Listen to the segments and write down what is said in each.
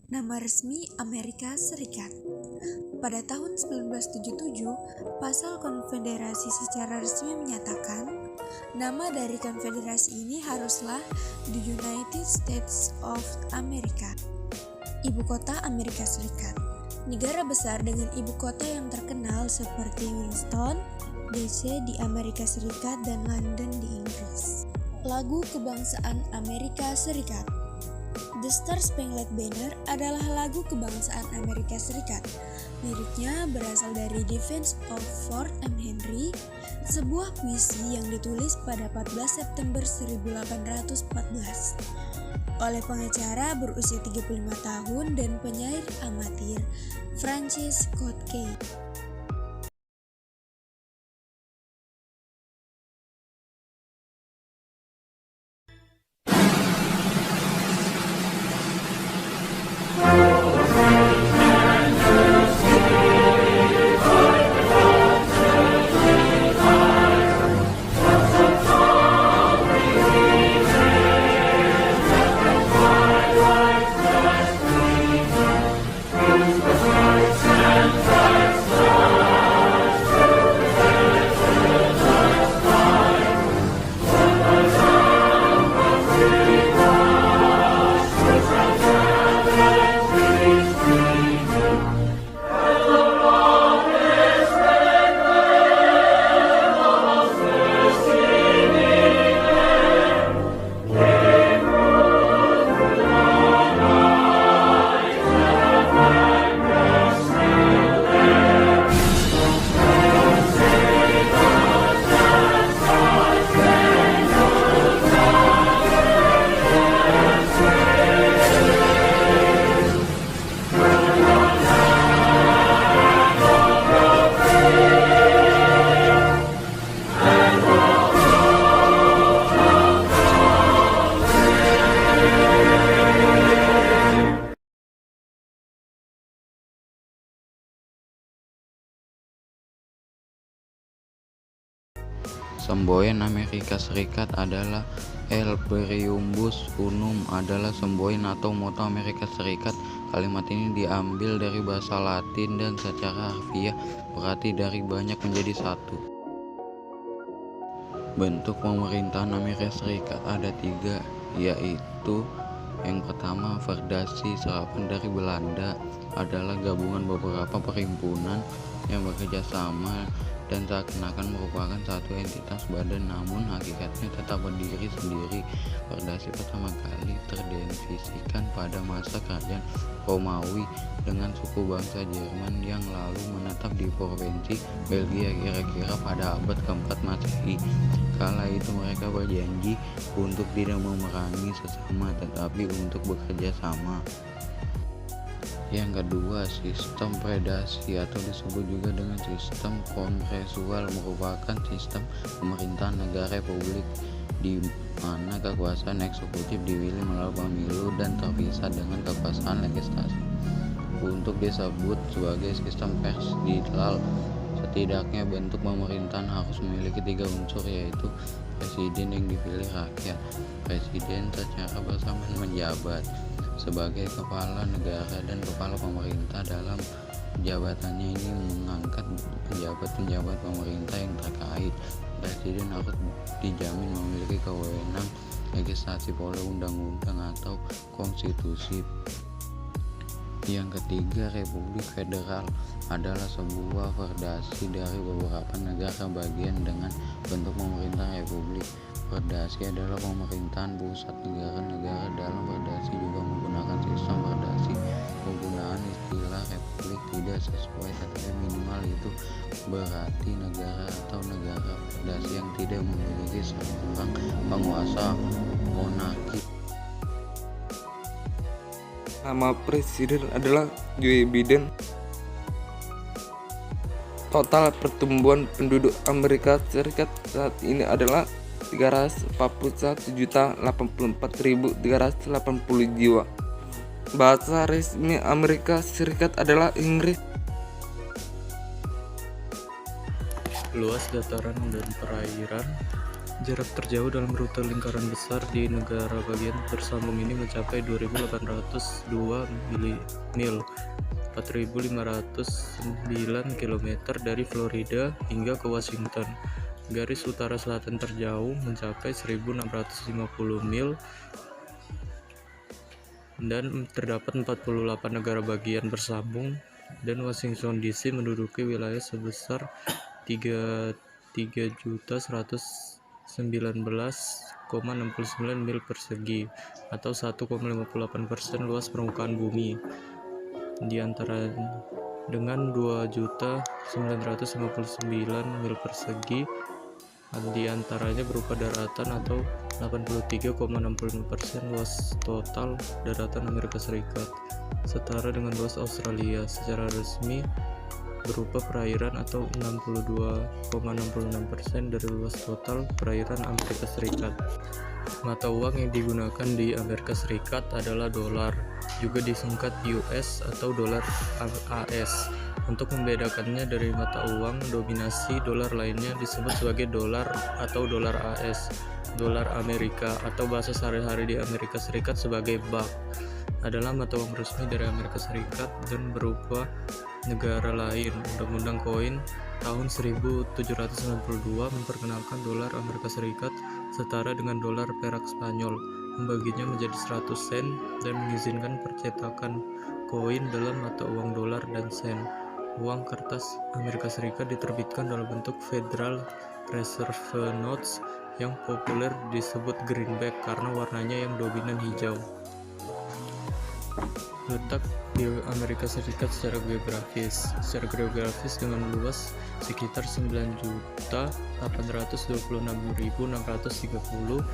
Nama resmi Amerika Serikat. Pada tahun 1977, Pasal Konfederasi secara resmi menyatakan nama dari konfederasi ini haruslah The United States of America. Ibu kota Amerika Serikat. Negara besar dengan ibu kota yang terkenal seperti Washington DC di Amerika Serikat dan London di Inggris. Lagu kebangsaan Amerika Serikat. The Star Spangled Banner adalah lagu kebangsaan Amerika Serikat. Liriknya berasal dari Defense of Fort McHenry, sebuah puisi yang ditulis pada 14 September 1814 oleh pengacara berusia 35 tahun dan penyair amatir Francis Scott Key. Semboyan Amerika Serikat adalah El Periumbus Unum adalah semboyan atau moto Amerika Serikat. Kalimat ini diambil dari bahasa Latin dan secara harfiah berarti dari banyak menjadi satu. Bentuk pemerintahan Amerika Serikat ada tiga, yaitu yang pertama federasi. Serapan dari Belanda adalah gabungan beberapa perhimpunan yang bekerja sama dan seakan-akan merupakan satu entitas badan, namun hakikatnya tetap berdiri sendiri. Federasi pertama kali terdefinisikan pada masa kerajaan Romawi dengan suku bangsa Jerman yang lalu menetap di provinsi Belgia kira-kira pada abad keempat Masehi. Kala itu mereka berjanji untuk tidak memerangi sesama tetapi untuk bekerja sama. Yang kedua, sistem predasi atau disebut juga dengan sistem kongresual merupakan sistem pemerintahan negara republik di mana kekuasaan eksekutif dipilih melalui pemilu dan terpisah dengan kekuasaan legislasi. Untuk disebut sebagai sistem presidensial, setidaknya bentuk pemerintahan harus memiliki tiga unsur, yaitu presiden yang dipilih rakyat. Presiden secara bersamaan menjabat sebagai kepala negara dan kepala pemerintah. Dalam jabatannya ini mengangkat penjabat-penjabat pemerintah yang terkait. Presiden harus dijamin memiliki kewenangan legislasi oleh undang-undang atau konstitusi. Yang ketiga, Republik Federal adalah sebuah federasi dari beberapa negara bagian dengan bentuk pemerintah republik. Federasi adalah pemerintahan pusat. Negara-negara dalam federasi juga menggunakan sistem federasi. Penggunaan istilah republik tidak sesuai, tetapi minimal itu berarti negara atau negara federasi yang tidak memiliki seorang penguasa monarki. Nama presiden adalah Joe Biden. Total pertumbuhan penduduk Amerika Serikat saat ini adalah 341.084.380 jiwa. Bahasa resmi Amerika Serikat adalah Inggris. Luas dataran dan perairan Jarak terjauh dalam rute lingkaran besar di negara bagian bersambung ini mencapai 2.802 mil, 4.509 km dari Florida hingga ke Washington. Garis utara selatan terjauh mencapai 1.650 mil dan terdapat 48 negara bagian bersambung, dan Washington DC menduduki wilayah sebesar 33.119,69 mil persegi atau 1,58% luas permukaan bumi, di antara dengan 2.959 mil persegi di antaranya berupa daratan atau 83,65% luas total daratan Amerika Serikat, setara dengan luas Australia. Secara resmi berupa perairan atau 62,66% dari luas total perairan Amerika Serikat. Mata uang yang digunakan di Amerika Serikat adalah dolar, juga disingkat US atau dolar AS. Untuk membedakannya dari mata uang dominasi dolar lainnya disebut sebagai dolar atau dolar AS, dolar Amerika, atau bahasa sehari-hari di Amerika Serikat sebagai buck, adalah mata uang resmi dari Amerika Serikat dan berupa negara lain. Undang-Undang Koin tahun 1792 memperkenalkan dolar Amerika Serikat setara dengan dolar perak Spanyol, membaginya menjadi 100 sen dan mengizinkan percetakan koin dalam mata uang dolar dan sen. Uang kertas Amerika Serikat diterbitkan dalam bentuk Federal Reserve Notes yang populer disebut greenback karena warnanya yang dominan hijau. Letak di Amerika Serikat secara geografis dengan luas sekitar 9.826.630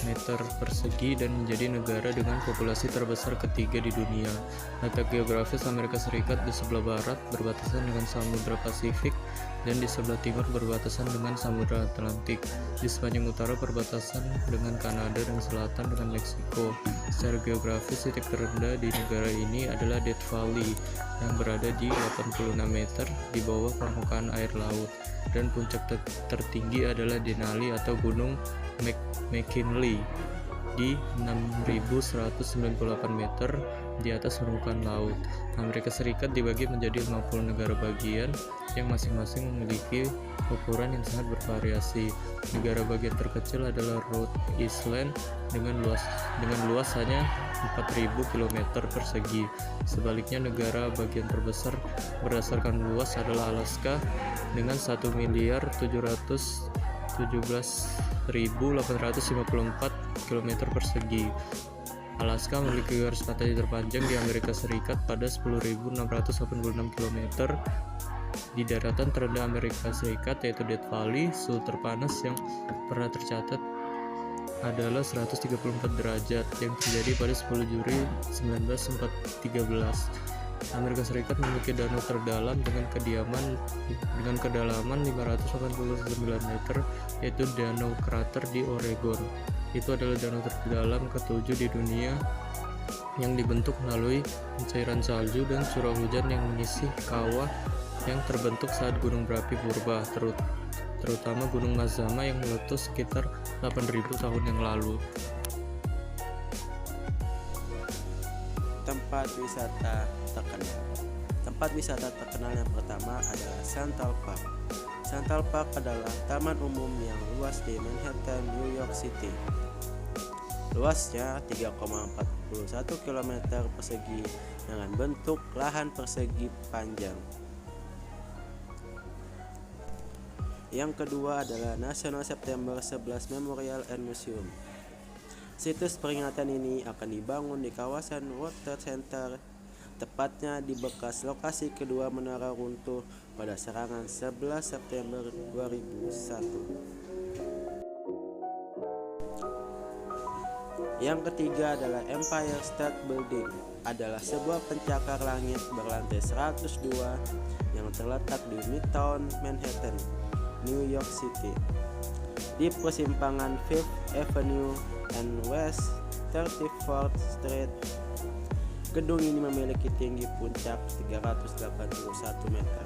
meter persegi dan menjadi negara dengan populasi terbesar ketiga di dunia. Letak geografis Amerika Serikat di sebelah barat berbatasan dengan Samudra Pasifik dan di sebelah timur berbatasan dengan Samudra Atlantik. Di sepanjang utara berbatasan dengan Kanada dan selatan dengan Meksiko. Secara geografis titik terendah di negara ini adalah Death Valley yang berada di 86 meter di bawah permukaan air laut, dan puncak tertinggi adalah Denali atau Gunung McKinley di 6.198 meter di atas permukaan laut. Amerika Serikat dibagi menjadi 50 negara bagian yang masing-masing memiliki ukuran yang sangat bervariasi. Negara bagian terkecil adalah Rhode Island dengan luas hanya 4.000 km persegi. Sebaliknya, negara bagian terbesar berdasarkan luas adalah Alaska dengan 1.717.854 km persegi. Alaska memiliki garis pantai terpanjang di Amerika Serikat pada 10.686 km. Di daratan terendah Amerika Serikat yaitu Death Valley, suhu terpanas yang pernah tercatat adalah 134 derajat yang terjadi pada 10 Juli 1913. Amerika Serikat memiliki danau terdalam dengan kedalaman 589 meter, yaitu Danau Krater di Oregon. Itu adalah danau terdalam ketujuh di dunia yang dibentuk melalui cairan salju dan curah hujan yang mengisi kawah yang terbentuk saat gunung berapi purba, terutama Gunung Mazama yang meletus sekitar 8.000 tahun yang lalu. Tempat wisata terkenal yang pertama adalah Central Park. Central Park adalah taman umum yang luas di Manhattan, New York City. Luasnya 3,41 km persegi dengan bentuk lahan persegi panjang. Yang kedua adalah National September 11 Memorial and Museum. Situs peringatan ini akan dibangun di kawasan World Trade Center, tepatnya di bekas lokasi kedua menara runtuh pada serangan 11 September 2001. Yang ketiga adalah Empire State Building, adalah sebuah pencakar langit berlantai 102 yang terletak di Midtown Manhattan, New York City, di persimpangan Fifth Avenue and West 34th Street. Gedung ini memiliki tinggi puncak 381 meter.